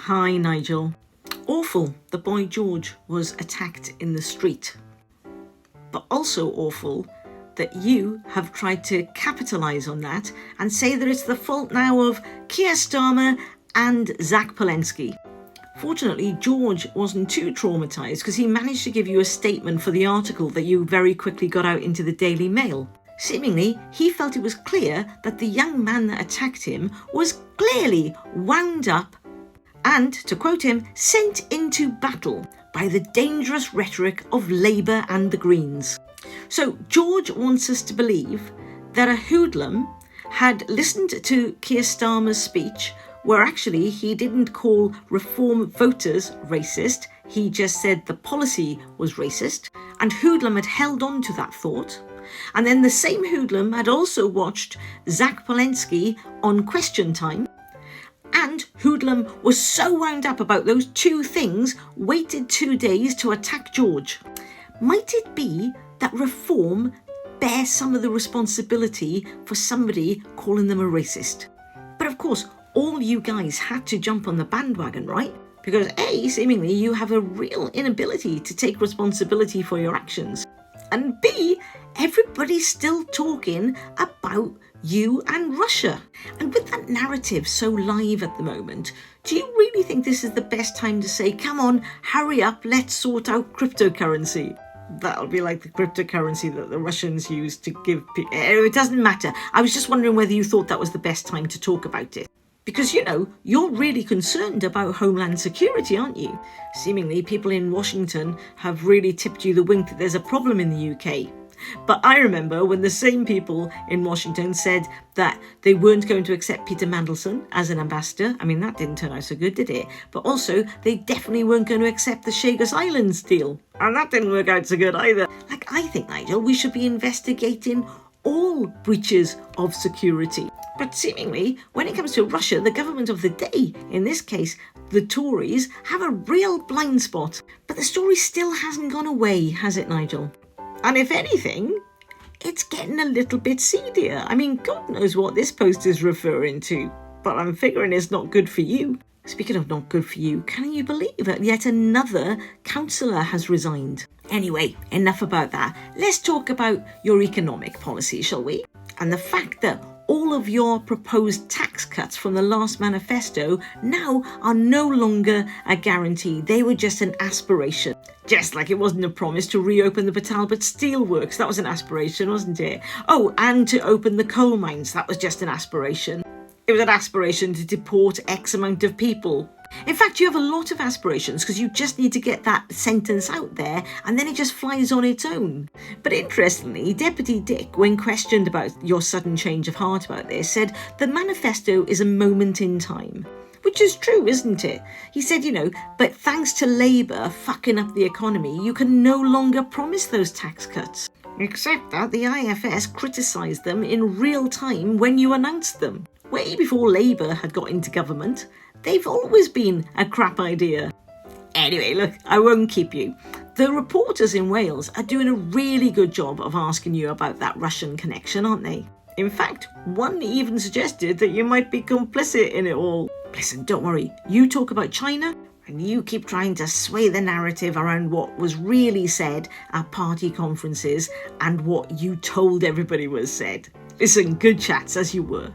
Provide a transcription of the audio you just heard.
Hi, Nigel. Awful the boy George was attacked in the street. But also awful that you have tried to capitalise on that and say that it's the fault now of Keir Starmer and Zach Polensky. Fortunately, George wasn't too traumatised because he managed to give you a statement for the article that you very quickly got out into the Daily Mail. Seemingly, he felt it was clear that the young man that attacked him was clearly wound up and, to quote him, sent into battle by the dangerous rhetoric of Labour and the Greens. So George wants us to believe that a hoodlum had listened to Keir Starmer's speech, where actually he didn't call Reform voters racist, he just said the policy was racist, and hoodlum had held on to that thought. And then the same hoodlum had also watched Zach Polensky on Question Time, and hoodlum was so wound up about those two things, waited 2 days to attack George. Might it be that Reform bear some of the responsibility for somebody calling them a racist? But of course, all you guys had to jump on the bandwagon, right? Because A, seemingly you have a real inability to take responsibility for your actions. And B, everybody's still talking about you and Russia. And with that narrative so live at the moment, do you really think this is the best time to say, come on, hurry up, let's sort out cryptocurrency? That'll be like the cryptocurrency that the Russians use to give people. It doesn't matter. I was just wondering whether you thought that was the best time to talk about it. Because, you know, you're really concerned about Homeland Security, aren't you? Seemingly, people in Washington have really tipped you the wink that there's a problem in the UK. But I remember when the same people in Washington said that they weren't going to accept Peter Mandelson as an ambassador. I mean, that didn't turn out so good, did it? But also, they definitely weren't going to accept the Chagos Islands deal. And that didn't work out so good either. Like, I think, Nigel, we should be investigating all breaches of security. But seemingly, when it comes to Russia, the government of the day, in this case, the Tories, have a real blind spot. But the story still hasn't gone away, has it, Nigel? And if anything, it's getting a little bit seedier. I mean, God knows what this post is referring to, but I'm figuring it's not good for you. Speaking of not good for you, can you believe it? Yet another councillor has resigned. Anyway, enough about that. Let's talk about your economic policy, shall we? And the fact that all of your proposed tax cuts from the last manifesto now are no longer a guarantee. They were just an aspiration. Just like it wasn't a promise to reopen the Batalbert Steelworks. That was an aspiration, wasn't it? Oh, and to open the coal mines. That was just an aspiration. It was an aspiration to deport X amount of people. In fact, you have a lot of aspirations because you just need to get that sentence out there and then it just flies on its own. But interestingly, Deputy Dick, when questioned about your sudden change of heart about this, said the manifesto is a moment in time. Which is true, isn't it? He said, but thanks to Labour fucking up the economy, you can no longer promise those tax cuts. Except that the IFS criticised them in real time when you announced them. Way before Labour had got into government, they've always been a crap idea. Anyway, look, I won't keep you. The reporters in Wales are doing a really good job of asking you about that Russian connection, aren't they? In fact, one even suggested that you might be complicit in it all. Listen, don't worry. You talk about China and you keep trying to sway the narrative around what was really said at party conferences and what you told everybody was said. Listen, good chats as you were.